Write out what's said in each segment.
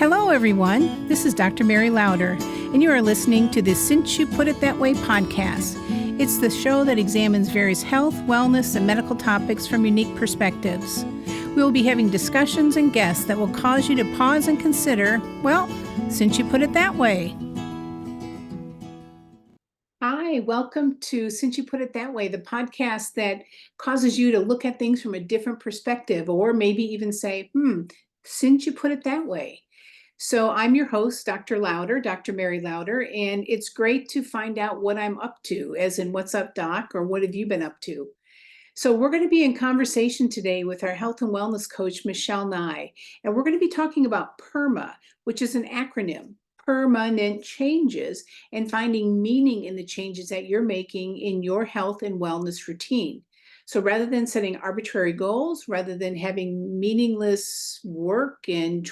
Hello, everyone. This is Dr. Mary Lauder, and you are listening to the Since You Put It That Way podcast. It's the show that examines various health, wellness, and medical topics from unique perspectives. We will be having discussions and guests that will cause you to pause and consider, well, since you put it that way. Hi, welcome to Since You Put It That Way, the podcast that causes you to look at things from a different perspective, or maybe even say, since you put it that way. So I'm your host, Dr. Lauder, Dr. Mary Lauder, and it's great to find out what I'm up to, as in what's up, Doc, or what have you been up to? So we're going to be in conversation today with our health and wellness coach, Mandala Nigh, and we're going to be talking about PERMA, which is an acronym, permanent changes, and finding meaning in the changes that you're making in your health and wellness routine. So rather than setting arbitrary goals, rather than having meaningless work and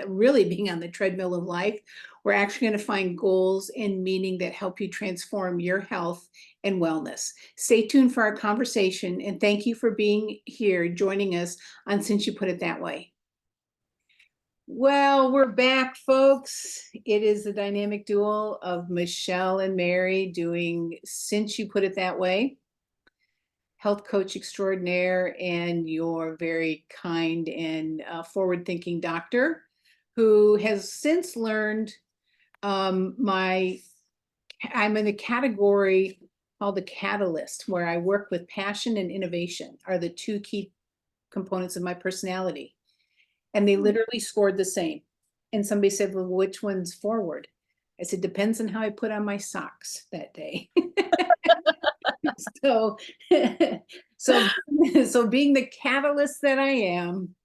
really being on the treadmill of life, we're actually going to find goals and meaning that help you transform your health and wellness. Stay tuned for our conversation, and thank you for being here, joining us on Since You Put It That Way. Well, we're back, folks. It is the dynamic duo of Michelle and Mary doing Since You Put It That Way. Health coach extraordinaire and your very kind and forward-thinking doctor who has since learned I'm in a category called the catalyst, where I work with passion and innovation are the two key components of my personality. And they literally scored the same. And somebody said, well, which one's forward? I said, depends on how I put on my socks that day. So being the catalyst that I am,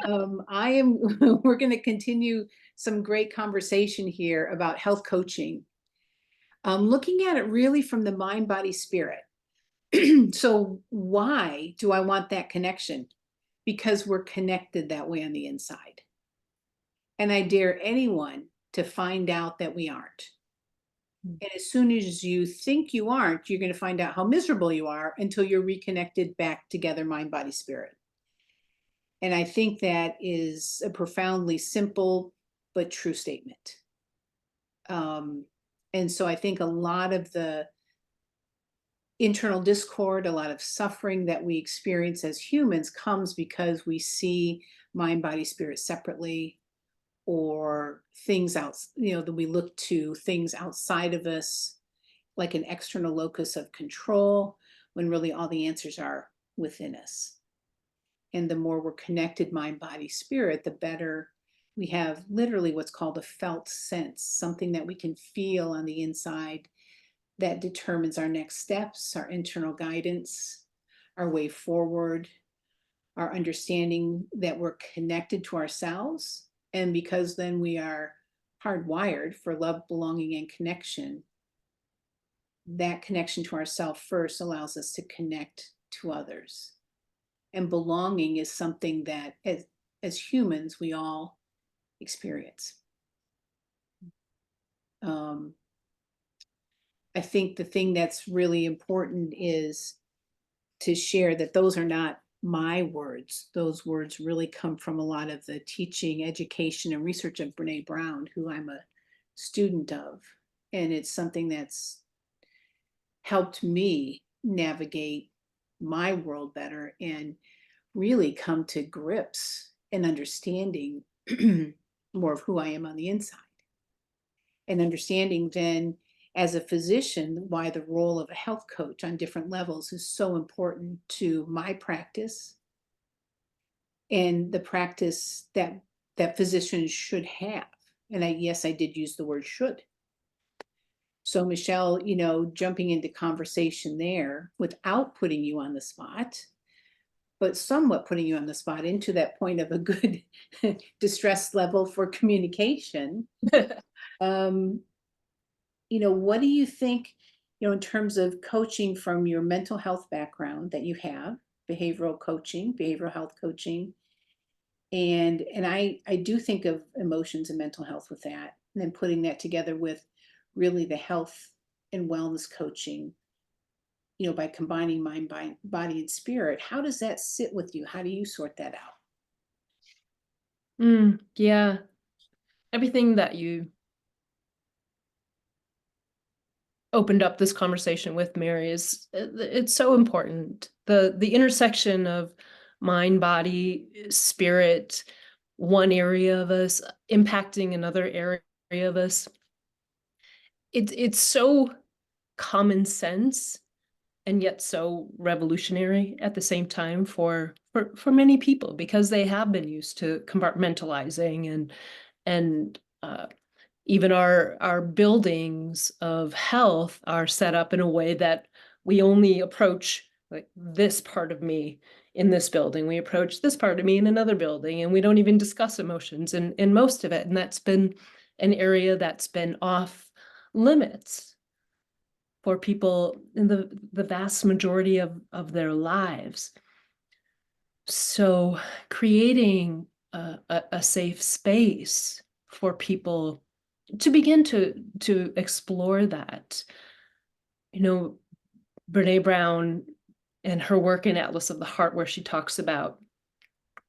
we're going to continue some great conversation here about health coaching. Looking at it really from the mind, body, spirit. So why do I want that connection? Because we're connected that way on the inside. And I dare anyone to find out that we aren't. And as soon as you think you aren't, you're going to find out how miserable you are until you're reconnected back together, mind, body, spirit. And I think that is a profoundly simple but true statement. And so I think a lot of the internal discord, a lot of suffering that we experience as humans comes because we see mind, body, spirit separately, or things that we look to things outside of us, like an external locus of control, when really all the answers are within us. And the more we're connected, mind, body, spirit, the better we have literally what's called a felt sense, something that we can feel on the inside that determines our next steps, our internal guidance, our way forward, our understanding that we're connected to ourselves. And because then we are hardwired for love, belonging, and connection, that connection to ourselves first allows us to connect to others. And belonging is something that as humans, we all experience. I think the thing that's really important is to share that those are not my words. Those words really come from a lot of the teaching, education, and research of Brene Brown, who I'm a student of. And it's something that's helped me navigate my world better and really come to grips and understanding more of who I am on the inside. And understanding then, as a physician, why the role of a health coach on different levels is so important to my practice and the practice that physicians should have. And I did use the word should. So Michelle, jumping into conversation there without putting you on the spot, but somewhat putting you on the spot into that point of a good distress level for communication. What do you think, in terms of coaching from your mental health background that you have, behavioral health coaching, and I do think of emotions and mental health with that, and then putting that together with really the health and wellness coaching, by combining mind, body, and spirit. How does that sit with you? How do you sort that out? Yeah. everything that you opened up this conversation with, Mary, is it's so important. The intersection of mind, body, spirit, one area of us impacting another area of us. It's so common sense and yet so revolutionary at the same time for many people, because they have been used to compartmentalizing, and even our buildings of health are set up in a way that we only approach like this part of me in this building, we approach this part of me in another building, and we don't even discuss emotions in most of it. And that's been an area that's been off limits for people in the vast majority of their lives. So creating a safe space for people to begin to explore that. You know, Brene Brown and her work in Atlas of the Heart, where she talks about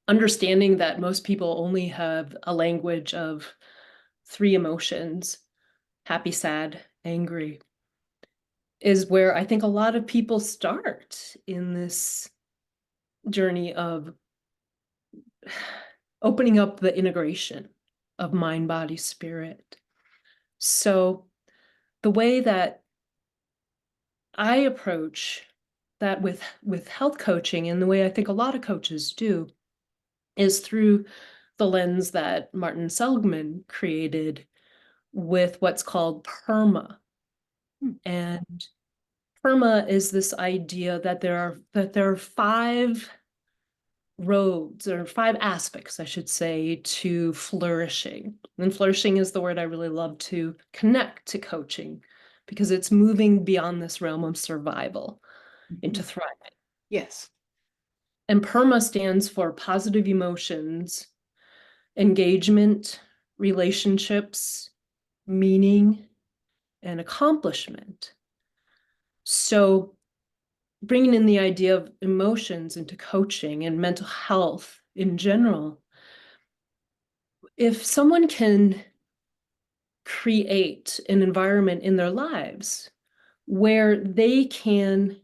understanding that most people only have a language of three emotions: happy, sad, angry, is where I think a lot of people start in this journey of opening up the integration of mind, body, spirit. So the way that I approach that with health coaching, and the way I think a lot of coaches do, is through the lens that Martin Seligman created with what's called PERMA. Hmm. And PERMA is this idea that there are five roads, or five aspects, I should say, to flourishing. And flourishing is the word I really love to connect to coaching, because it's moving beyond this realm of survival Mhm. into thriving. Yes. And PERMA stands for positive emotions, engagement, relationships, meaning, and accomplishment. So bringing in the idea of emotions into coaching and mental health in general, if someone can create an environment in their lives where they can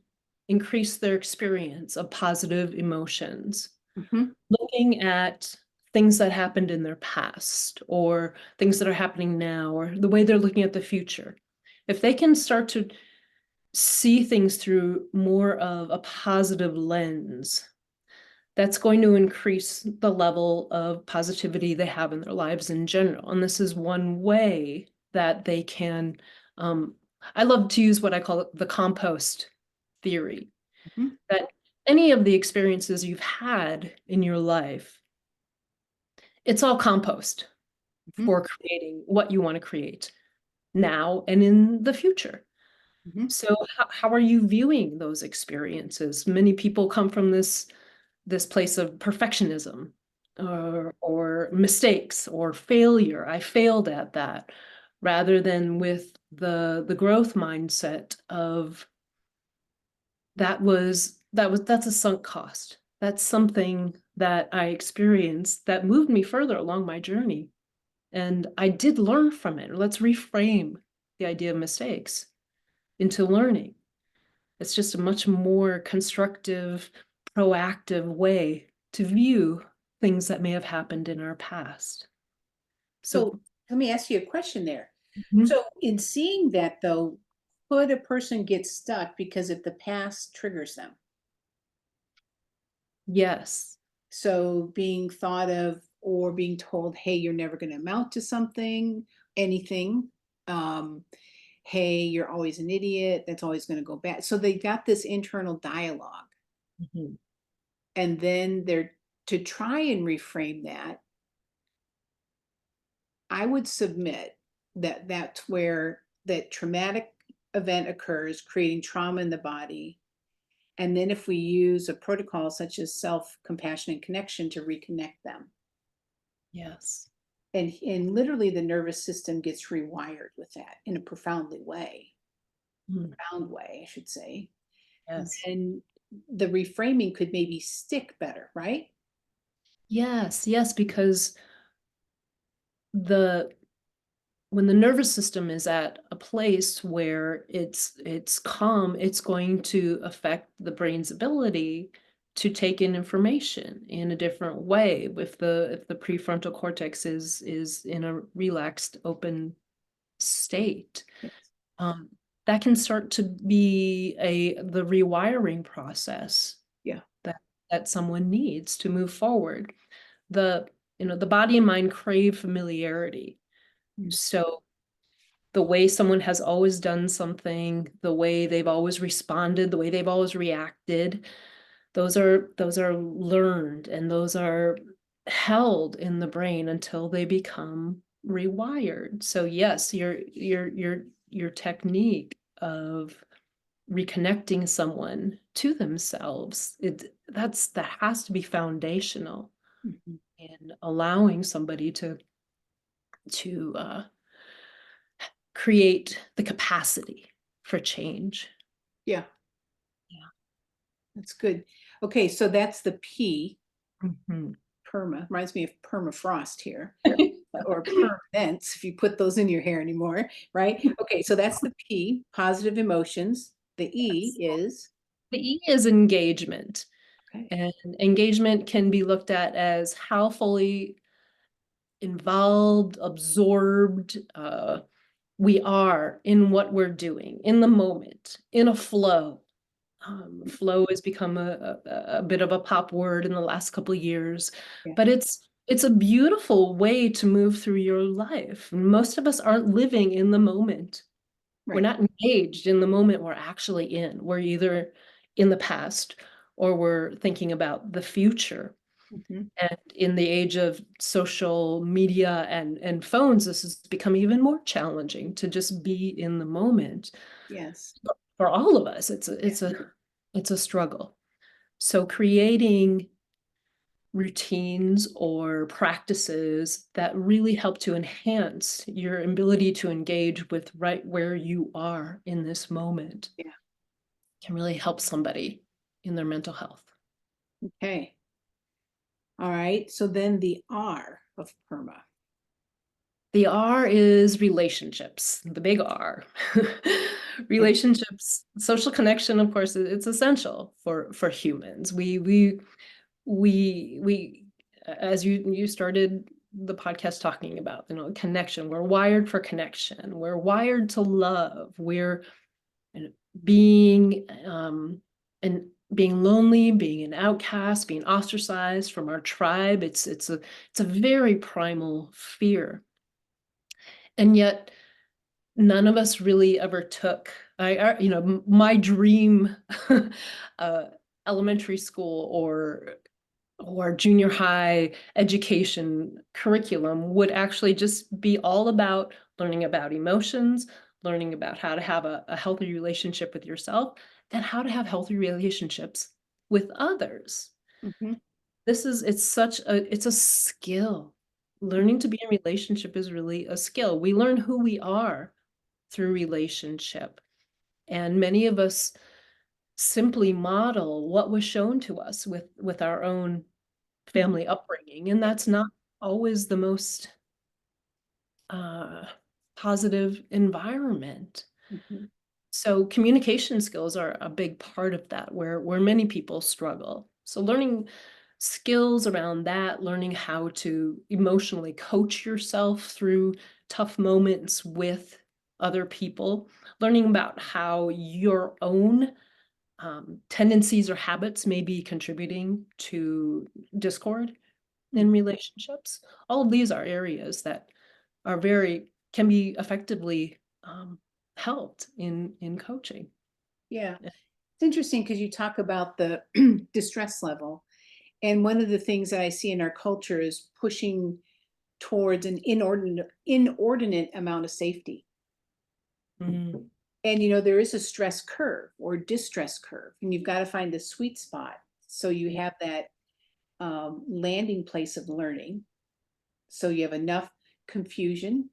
increase their experience of positive emotions, Hmm. looking at things that happened in their past or things that are happening now or the way they're looking at the future, if they can start to see things through more of a positive lens, that's going to increase the level of positivity they have in their lives in general. And this is one way that they can, um, I love to use what I call the compost theory, Hmm. that any of the experiences you've had in your life, it's all compost Hmm. for creating what you want to create now and in the future. Hmm. So how are you viewing those experiences? Many people come from this place of perfectionism, or mistakes or failure. I failed at that, rather than with the growth mindset of that's a sunk cost. That's something that I experienced that moved me further along my journey. And I did learn from it. Let's reframe the idea of mistakes into learning. It's just a much more constructive, proactive way to view things that may have happened in our past. So, So let me ask you a question there. mhm, So in seeing that though, could a person get stuck because if the past triggers them? yes, So being thought of or being told, hey, you're never going to amount to something, anything. Um, hey, you're always an idiot. That's always going to go bad. So they got this internal dialogue. mhm, And then they're to try and reframe that, I would submit that that's where that traumatic event occurs, creating trauma in the body. And then if we use a protocol such as self-compassion and connection to reconnect them. yes, And literally the nervous system gets rewired with that in a mm, profound way, I should say. yes, Then the reframing could maybe stick better, right? yes, yes, because when the nervous system is at a place where it's calm, it's going to affect the brain's ability to take in information in a different way. If the prefrontal cortex is in a relaxed, open state, Yes. that can start to be the rewiring process Yeah. that someone needs to move forward. The body and mind crave familiarity. Mm. So the way someone has always done something, the way they've always responded, the way they've always reacted, those are learned, and those are held in the brain until they become rewired. So yes, your technique of reconnecting someone to themselves, that has to be foundational Mhm. in allowing somebody to create the capacity for change. Yeah, Yeah. that's good. Okay, so that's the P, Mhm. PERMA. Reminds me of permafrost here, or permanence if you put those in your hair anymore, right? Okay, so that's the P, positive emotions. The E is, The E is engagement. okay, And engagement can be looked at as how fully involved, absorbed we are in what we're doing, in the moment, in a flow. Flow has become a bit of a pop word in the last couple of years, yeah, but it's a beautiful way to move through your life. Most of us aren't living in the moment. We're right. not engaged in the moment we're actually in. We're either in the past or we're thinking about the future. Mhm. And in the age of social media and phones, this has become even more challenging to just be in the moment. Yes. For all of us, it's a Yeah. it's a it's a struggle. So creating routines or practices that really help to enhance your ability to engage with right where you are in this moment Yeah. can really help somebody in their mental health. Okay. All right. So then the R of PERMA. The R is relationships, the big R. Okay. Relationships, social connection, of course, it's essential for humans. We as you started the podcast talking about, connection. We're wired for connection. We're wired to love. We're being and being lonely, being an outcast, being ostracized from our tribe. It's a very primal fear. And yet none of us really ever took my dream uh, elementary school or junior high education curriculum would actually just be all about learning about emotions, learning about how to have a healthy relationship with yourself, and how to have healthy relationships with others. Mhm. It's a skill. Learning to be in relationship is really a skill. We learn who we are through relationship. And many of us simply model what was shown to us with our own Mhm. family upbringing. And that's not always the most uh, positive environment. Mhm. So communication skills are a big part of that, where many people struggle. So learning skills around that, learning how to emotionally coach yourself through tough moments with other people, learning about how your own tendencies or habits may be contributing to discord Mhm. in relationships. All of these are areas that can be effectively helped in coaching. Yeah. It's interesting because you talk about the distress level. And one of the things that I see in our culture is pushing towards an inordinate amount of safety. Mm. And there is a stress curve or distress curve, and you've got to find the sweet spot. So you Yeah. have that landing place of learning. So you have enough confusion,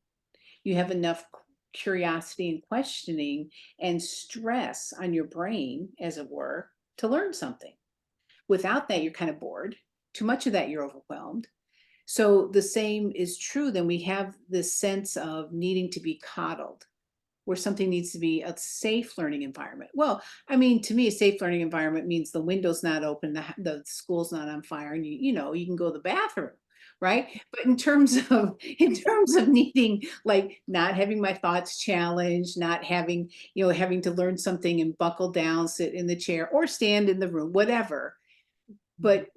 you have enough curiosity and questioning and stress on your brain, as it were, to learn something. Without that, you're kind of bored. Too much of that, you're overwhelmed. So the same is true. Then we have this sense of needing to be coddled, where something needs to be a safe learning environment. Well, I mean, to me, a safe learning environment means the window's not open, the school's not on fire, and you know, you can go to the bathroom, right? But in terms of needing, like, not having my thoughts challenged, not having, you know, having to learn something and buckle down, sit in the chair or stand in the room, whatever, but,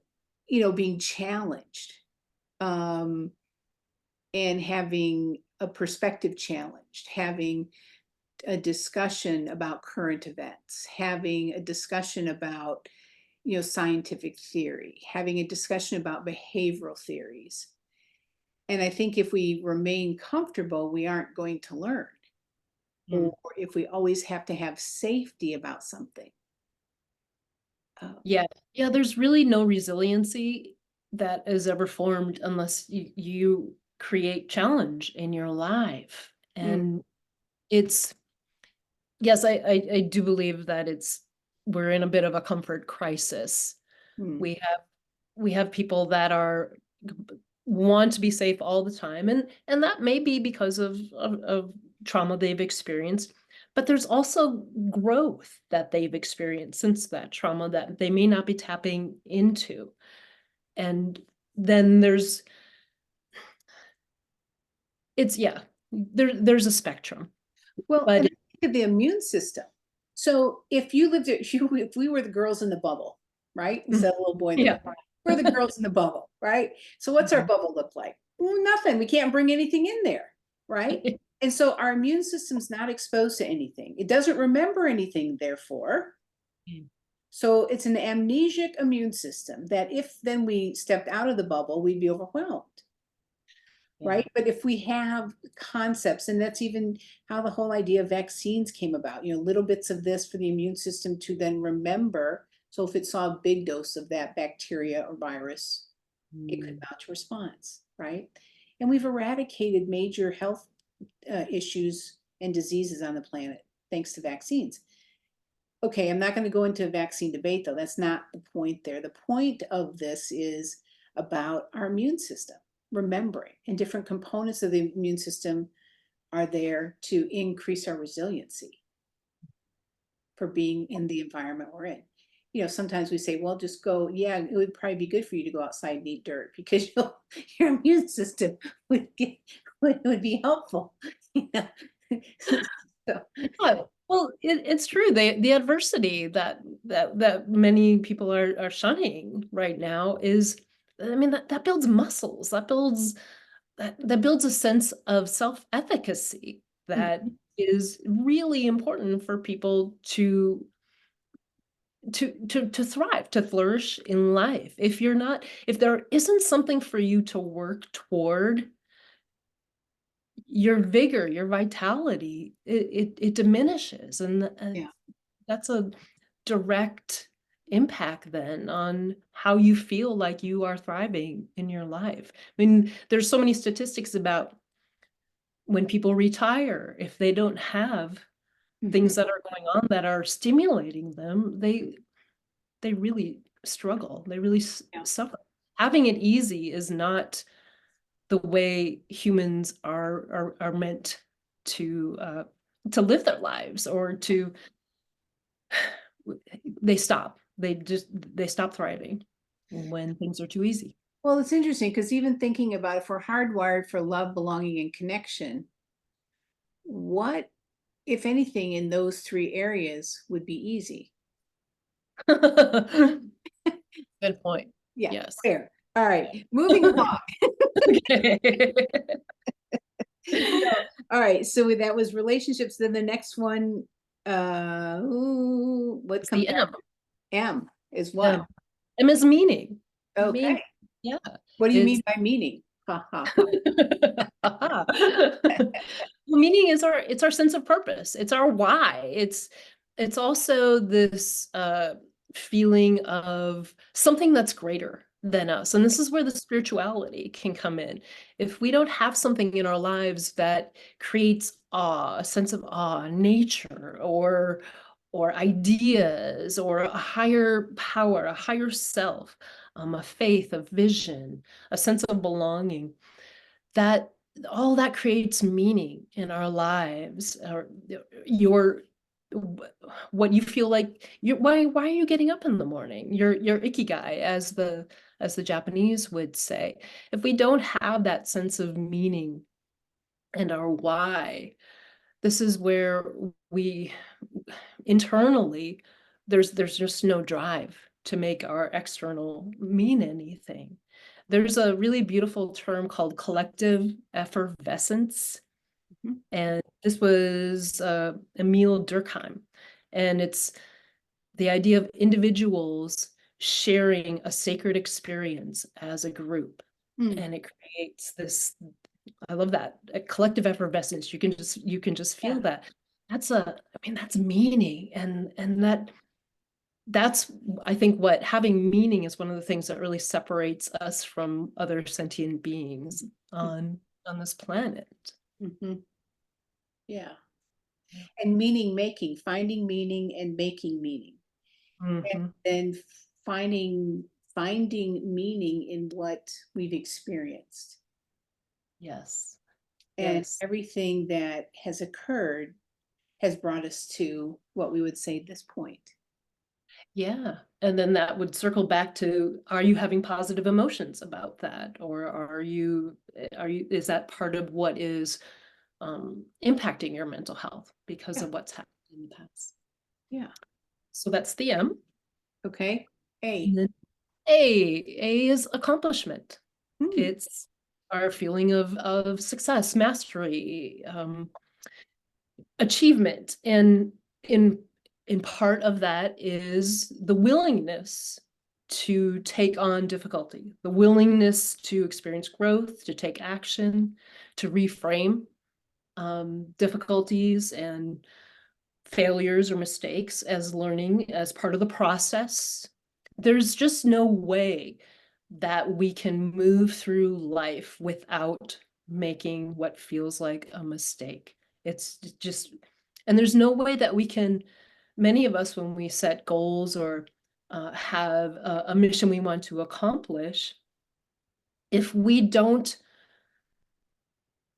you know, being challenged, um, and having a perspective challenged, having a discussion about current events, having a discussion about, you know, scientific theory, having a discussion about behavioral theories. And I think if we remain comfortable, we aren't going to learn. Mm. Or if we always have to have safety about something. Yeah, yeah, there's really no resiliency that is ever formed unless you create challenge in your life. Mm, And it's, yes, I do believe that we're in a bit of a comfort crisis. mm, We have people that want to be safe all the time, and that may be because of trauma they've experienced, but there's also growth that they've experienced since that trauma that they may not be tapping into. And then yeah, there's a spectrum. well, But and think of the immune system. So if you lived at, if we were the girls in the bubble, right? Instead of the little boy in the yeah. bubble, we're the girls in the bubble, right? So what's our bubble look like? Well, nothing. We can't bring anything in there, right? And so our immune system's not exposed to anything. It doesn't remember anything, therefore. So it's an amnesic immune system that if then we stepped out of the bubble, we'd be overwhelmed. Yeah. Right? But if we have concepts, and that's even how the whole idea of vaccines came about, you know, little bits of this for the immune system to then remember. So if it saw a big dose of that bacteria or virus, it could mount a response, right? And we've eradicated major health issues and diseases on the planet thanks to vaccines. Okay, I'm not going to go into a vaccine debate, though. That's not the point there. The point of this is about our immune system, remembering, and different components of the immune system are there to increase our resiliency for being in the environment we're in. You know, sometimes we say, well, just go, yeah, it would probably be good for you to go outside and eat dirt because your immune system would be helpful. You know? So, Yeah, well, it's true. The adversity that many people are shunning right now is, I mean, that builds muscles, that builds a sense of self-efficacy that is really important for people to thrive, to flourish in life. If there isn't something for you to work toward, your vigor, your vitality, it diminishes, and yeah. that's a direct impact then on how you feel like you are thriving in your life. I mean, there's so many statistics about when people retire, if they don't have things that are going on that are stimulating them, they really struggle. They really Yeah. suffer. Having it easy is not the way humans are meant to live their lives, or they stop thriving when things are too easy. Well, it's interesting because even thinking about if we're hardwired for love, belonging, and connection, what, if anything, in those three areas would be easy? Good point. Yeah, Yes. fair. All Yeah. right, moving along. Okay. So, all right, so that was relationships. Then the next one, what It's comes the M. after M is what? M. M is meaning. Okay. Yeah. What do you It's mean by meaning? Ha ha ha. meaning is it's our sense of purpose. It's our why. It's also this feeling of something that's greater than us. And this is where the spirituality can come in. If we don't have something in our lives that creates awe, a sense of awe, nature, or ideas or a higher power, a higher self, a faith, a vision, a sense of belonging, that all that creates meaning in our lives, or your what you feel like why are you getting up in the morning? Your ikigai, as the Japanese would say. If we don't have that sense of meaning and our why, this is where we internally, there's just no drive to make our external mean anything. There's a really beautiful term called collective effervescence, Mhm. and this was Emile Durkheim, and it's the idea of individuals sharing a sacred experience as a group, Mm. and it creates this, I love that, a collective effervescence. You can just Yeah. feel that. I mean, that's meaning, and that's, I think, what having meaning is one of the things that really separates us from other sentient beings on this planet. Mhm. Yeah. Yeah. And meaning making, finding meaning and making meaning. And Hmm. then finding meaning in what we've experienced. Yes. And Yes. everything that has occurred has brought us to what we would say this point. Yeah. And then that would circle back to, are you having positive emotions about that? Or is that part of what is impacting your mental health because Yeah. of what's happened in the past? Yeah. So that's the M. Okay. And A. then A is accomplishment. Hmm. It's our feeling of success, mastery, achievement. And in in part of that is the willingness to take on difficulty, the willingness to experience growth, to take action, to reframe difficulties and failures or mistakes as learning, as part of the process. There's just no way that we can move through life without making what feels like a mistake. It's just, and there's no way that we can, many of us, when we set goals or have a mission we want to accomplish, if we don't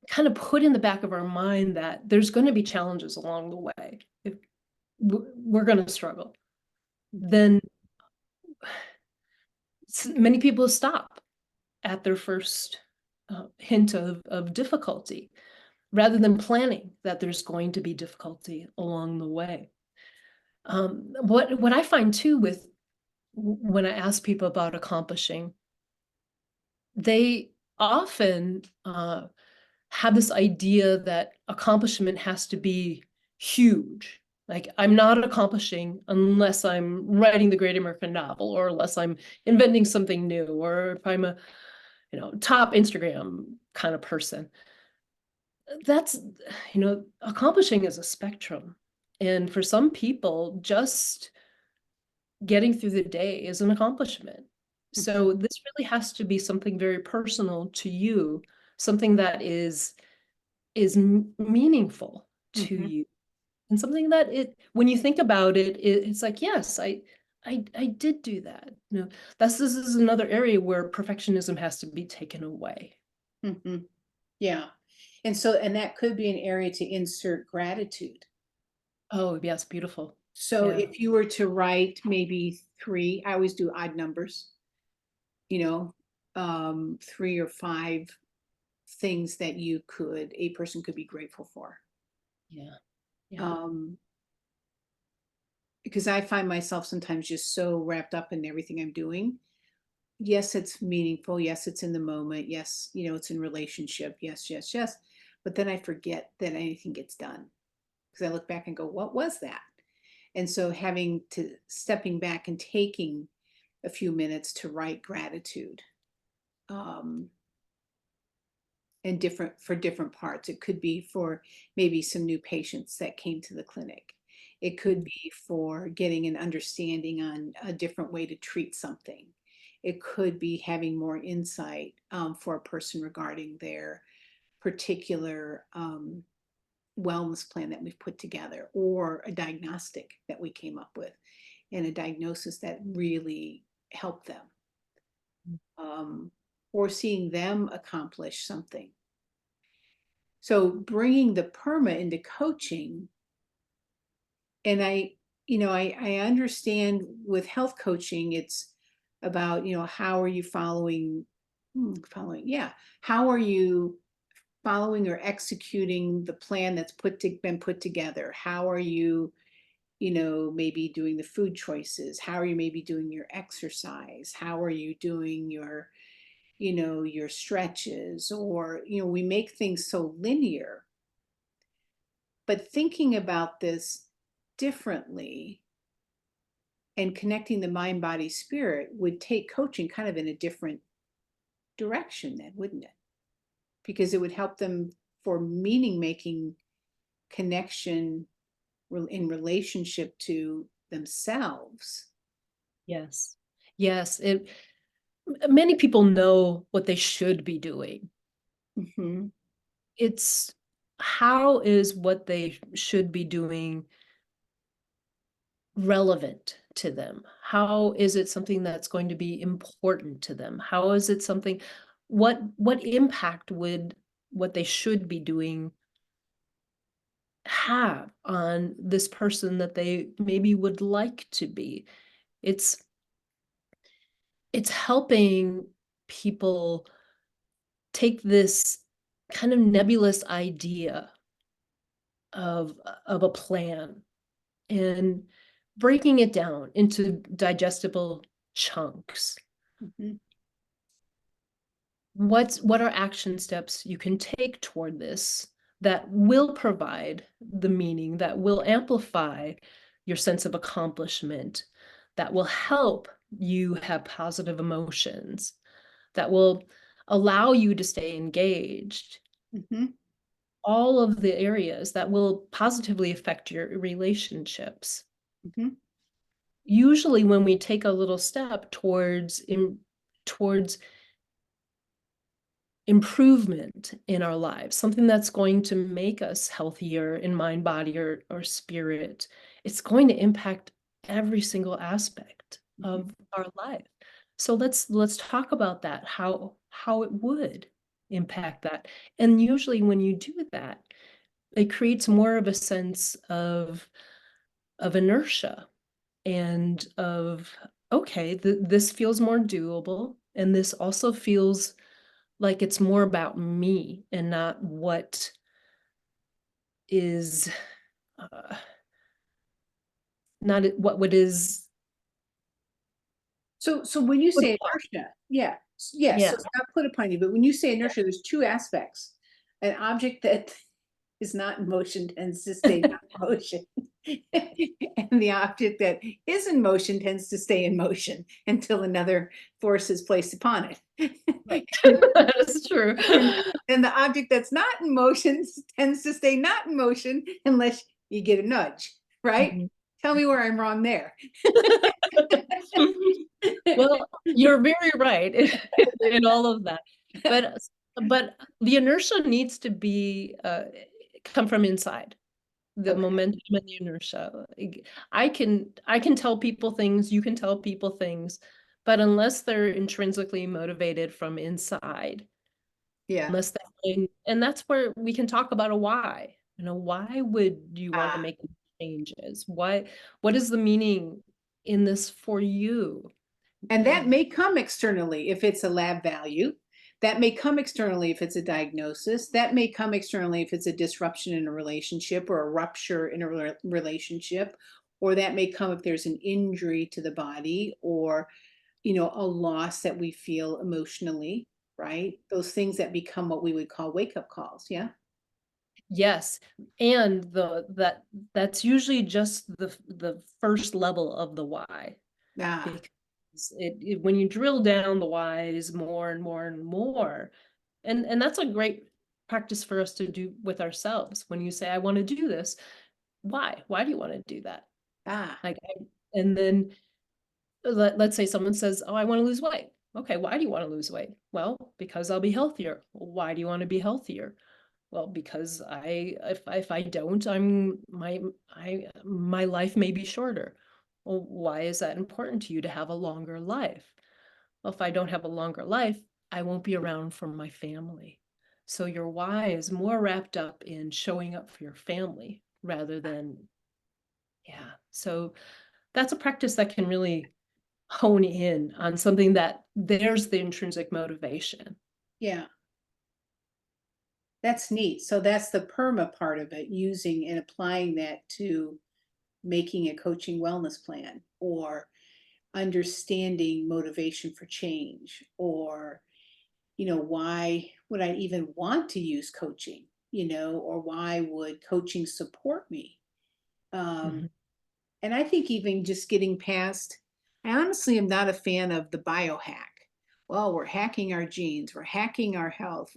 kind of put in the back of our mind that there's going to be challenges along the way, if we're going to struggle, then many people stop at their first hint of difficulty, rather than planning that there's going to be difficulty along the way. What I find too, with when I ask people about accomplishing, they often have this idea that accomplishment has to be huge. Like, I'm not accomplishing unless I'm writing the great American novel, or unless I'm inventing something new, or if I'm a top Instagram kind of person. That's, accomplishing is a spectrum. And for some people, just getting through the day is an accomplishment. So this really has to be something very personal to you, something that is meaningful to Mhm. you, and something that when you think about it, it's like, yes, I did do that. This is another area where perfectionism has to be taken away. Mhm. Yeah. And that could be an area to insert gratitude. Oh, yes, beautiful. So Yeah. if you were to write maybe three, I always do odd numbers, you know, 3 or 5 things that a person could be grateful for. Yeah. Yeah. Um, because I find myself sometimes just so wrapped up in everything I'm doing. Yes, it's meaningful. Yes, it's in the moment. Yes, it's in relationship. Yes, yes, yes. But then I forget that anything gets done because I look back and go, what was that? And so having to stepping back and taking a few minutes to write gratitude, um, and different parts. It could be for maybe some new patients that came to the clinic. It could Mm. be for getting an understanding on a different way to treat something. It could be having more insight for a person regarding their particular wellness plan that we've put together, or a diagnostic that we came up with, and a diagnosis that really helped them, or seeing them accomplish something. So bringing the PERMA into coaching, and I understand with health coaching, it's about, how are you yeah, how are you following or executing the plan that's been put together? How are you, maybe doing the food choices? How are you maybe doing your exercise? How are you doing your stretches? Or, we make things so linear, but thinking about this differently and connecting the mind, body, spirit would take coaching kind of in a different direction then, wouldn't it? Because it would help them for meaning making connection in relationship to themselves. Yes. Yes. Many people know what they should be doing. Mm-hmm. It's how is what they should be doing relevant to them? How is it something that's going to be important to them? How is it something, what impact would what they should be doing have on this person that they maybe would like to be? It's it's helping people take this kind of nebulous idea of a plan and breaking it down into digestible chunks. Mm-hmm. What are action steps you can take toward this that will provide the meaning, that will amplify your sense of accomplishment, that will help you have positive emotions, that will allow you to stay engaged? Mm-hmm. All of the areas that will positively affect your relationships. Mm-hmm. Usually when we take a little step towards improvement in our lives, something that's going to make us healthier in mind, body, or spirit, it's going to impact every single aspect of our life. So let's talk about that, how it would impact that. And usually when you do that, it creates more of a sense of inertia and of, okay, this feels more doable, and this also feels like it's more about me and not what is uh, not what is So when you put say upon. inertia, yeah, yes, Yeah. so it's not put upon you, but when you say inertia, there's two aspects. An object that is not in motion tends to stay not in motion. And the object that is in motion tends to stay in motion until another force is placed upon it. Right. That is true. And the object that's not in motion tends to stay not in motion unless you get a nudge, right? Mhm. Tell me where I'm wrong there. Well, you're very right in all of that. But but the inertia needs to be come from inside. The Okay. momentum and the inertia. I can tell people things, you can tell people things, but unless they're intrinsically motivated from inside, Yeah. unless and that's where we can talk about a why. Why would you want to Ah. make changes? What is the meaning in this for you? And that Um, may come externally if it's a lab value. That may come externally if it's a diagnosis. That may come externally if it's a disruption in a relationship or a rupture in a relationship. Or that may come if there's an injury to the body, or, a loss that we feel emotionally, right? Those things that become what we would call wake up calls. Yeah. yes, and that's usually just the first level of the why. Ah, Because when you drill down the whys more and more and more, and that's a great practice for us to do with ourselves. When you say, I want to do this, why do you want to do that? ah, Like, and then let's say someone says, oh, I want to lose weight. Okay, why do you want to lose weight? Well, because I'll be healthier. Why do you want to be healthier? Well, because if I don't, my life may be shorter. Well, why is that important to you to have a longer life? Well, if I don't have a longer life, I won't be around for my family. So your why is more wrapped up in showing up for your family rather than, yeah. So that's a practice that can really hone in on something that there's the intrinsic motivation. Yeah. That's neat. So that's the PERMA part of it, using and applying that to making a coaching wellness plan, or understanding motivation for change, or, why would I even want to use coaching, or why would coaching support me? Um, Mhm. and I think even just getting past, I honestly am not a fan of the biohack. Well, we're hacking our genes, we're hacking our health.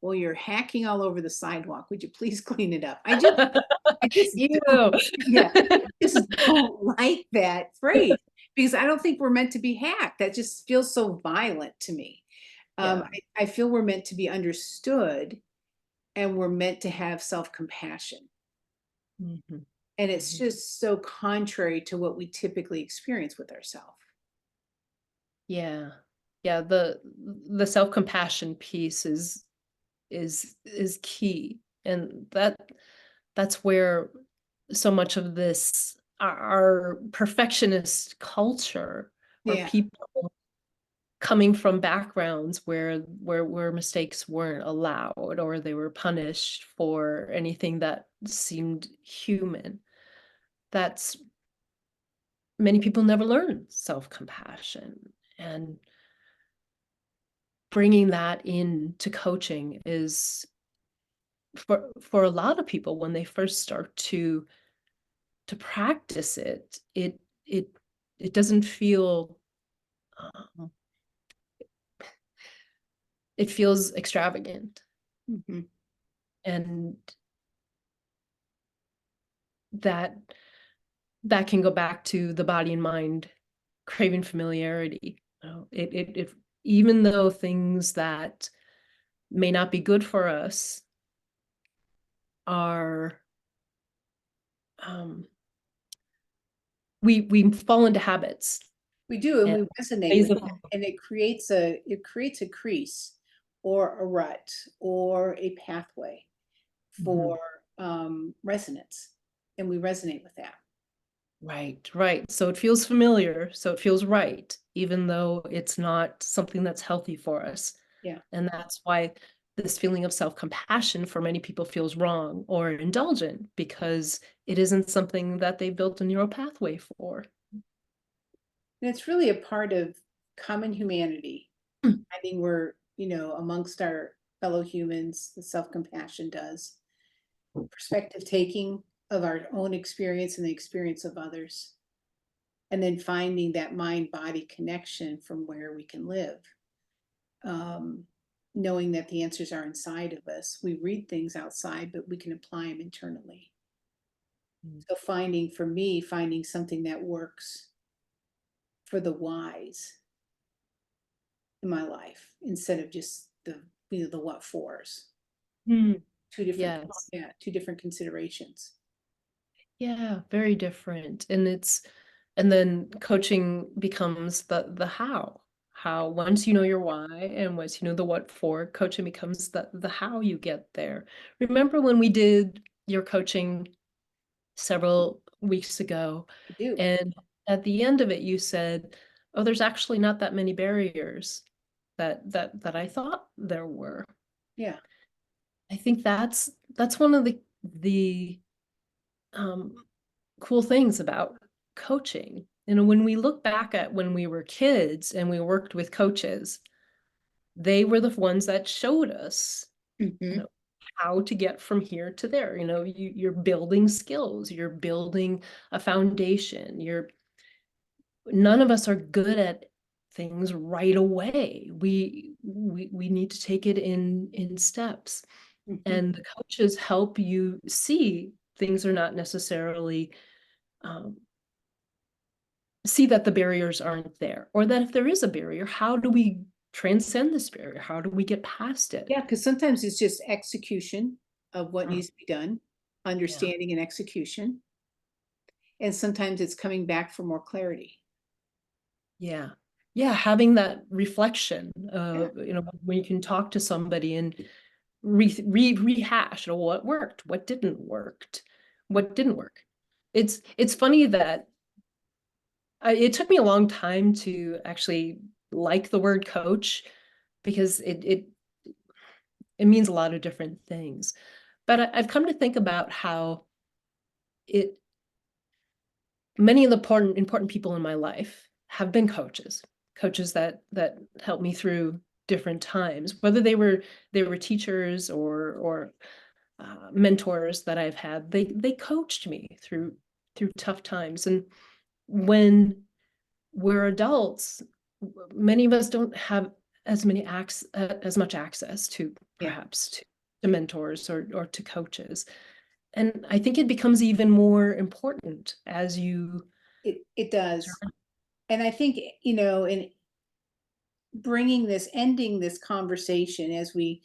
Well, you're hacking all over the sidewalk. Would you please clean it up? I just don't, You. yeah, I just don't like that phrase, because I don't think we're meant to be hacked. That just feels so violent to me. Yeah. I feel we're meant to be understood, and we're meant to have self-compassion. Mhm. And it's Mhm. just so contrary to what we typically experience with ourselves. Yeah. Yeah, the self-compassion piece is key. And that's where so much of this our perfectionist culture, or Yeah. people coming from backgrounds where mistakes weren't allowed or they were punished for anything that seemed human. That's many people never learn self-compassion, and bringing that into coaching is for a lot of people when they first start to practice it, it it doesn't feel um, it feels extravagant, Mhm. and that that can go back to the body and mind craving familiarity. It even though things that may not be good for us are um, we fall into habits We do, and and we resonate ways with of that, and it creates a crease, or a rut, or a pathway Mhm. for resonance, and we resonate with that. Right, right. So it feels familiar, so it feels right, even though it's not something that's healthy for us. Yeah. And that's why this feeling of self-compassion for many people feels wrong or indulgent, because it isn't something that they built a neural pathway for. And it's really a part of common humanity. I think we're, amongst our fellow humans, the self-compassion does. Perspective taking of our own experience and the experience of others. And then finding that mind body connection from where we can live. Um, Knowing that the answers are inside of us. We read things outside, but we can apply them internally. Mm. So finding something that works for the whys in my life, instead of just the what fors. Mm. Two different, Yes. yeah, two different considerations. Yeah, very different. And then coaching becomes the how. How once you know your why and once you know the what for, coaching becomes the how you get there. Remember when we did your coaching several weeks ago, I do. and at the end of it you said, "Oh, there's actually not that many barriers that I thought there were." Yeah. I think that's one of the um cool things about coaching. You know, when we look back at when we were kids and we worked with coaches, they were the ones that showed us, you Hmm. know, how to get from here to there. You know, you're building skills, you're building a foundation. You're None of us are good at things right away. We need to take it in steps. Hmm. And the coaches help you see things are not necessarily um, see that the barriers aren't there, or that if there is a barrier, how do we transcend this barrier? How do we get past it? Yeah, because sometimes it's just execution. of what needs to be done, understanding and execution. And sometimes it's coming back for more clarity. Yeah. Yeah. Having that reflection, when you can talk to somebody and rehash, what worked, what didn't work. It's funny that it took me a long time to actually like the word coach, because it means a lot of different things. But I've come to think about how many of the important people in my life have been coaches that helped me through different times, whether they were teachers or mentors that I've had. They coached me through tough times. And when we're adults, many of us don't have as much access to perhaps to mentors or to coaches. And I think it becomes even more important as you. It does. And I think, in ending this conversation, as we,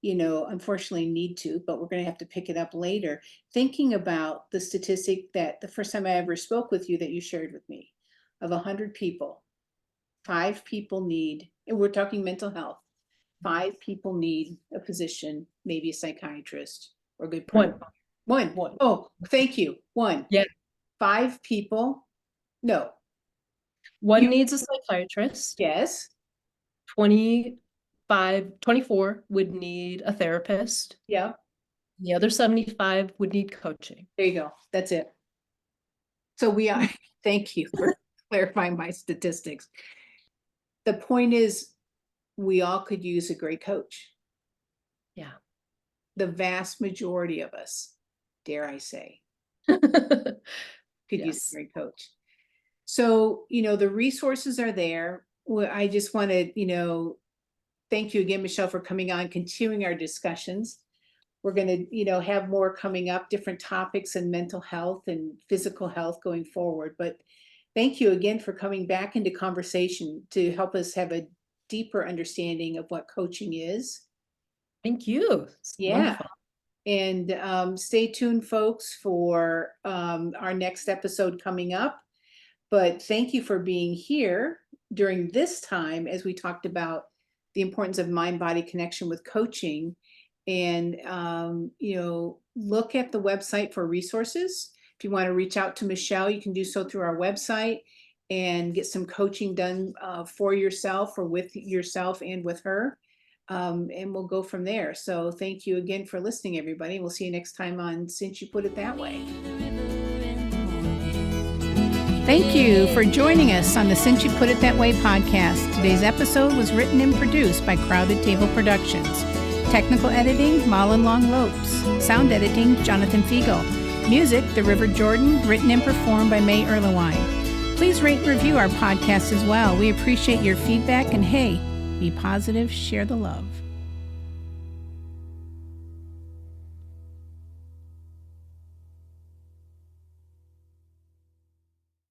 unfortunately need to, but we're going to have to pick it up later, thinking about the statistic that the first time I ever spoke with you that you shared with me, of 100 people, 5 people need, and we're talking mental health, 5 people need a physician, maybe a psychiatrist or a good One. Oh, thank you. 1. Yeah. 5 people. No. One needs a psychiatrist. Yes. 24 would need a therapist. Yeah. The other 75 would need coaching. There you go. That's it. So thank you for clarifying my statistics. The point is, we all could use a great coach. Yeah. The vast majority of us, dare I say, could use a great coach. So, the resources are there. I just want to, thank you again, Michelle, for coming on, continuing our discussions. We're going to, have more coming up, different topics in mental health and physical health going forward. But thank you again for coming back into conversation to help us have a deeper understanding of what coaching is. Thank you. It's wonderful. And stay tuned, folks, for our next episode coming up. But thank you for being here during this time as we talked about the importance of mind-body connection with coaching. And, look at the website for resources. If you want to reach out to Michelle, you can do so through our website and get some coaching done for yourself or with yourself and with her. And we'll go from there. So thank you again for listening, everybody. We'll see you next time on Since You Put It That Way. Thank you for joining us on the Since You Put It That Way podcast. Today's episode was written and produced by Crowded Table Productions. Technical editing, Malin Long Lopes. Sound editing, Jonathan Fiegel. Music, The River Jordan, written and performed by May Erlewine. Please rate and review our podcast as well. We appreciate your feedback, and hey, be positive, share the love.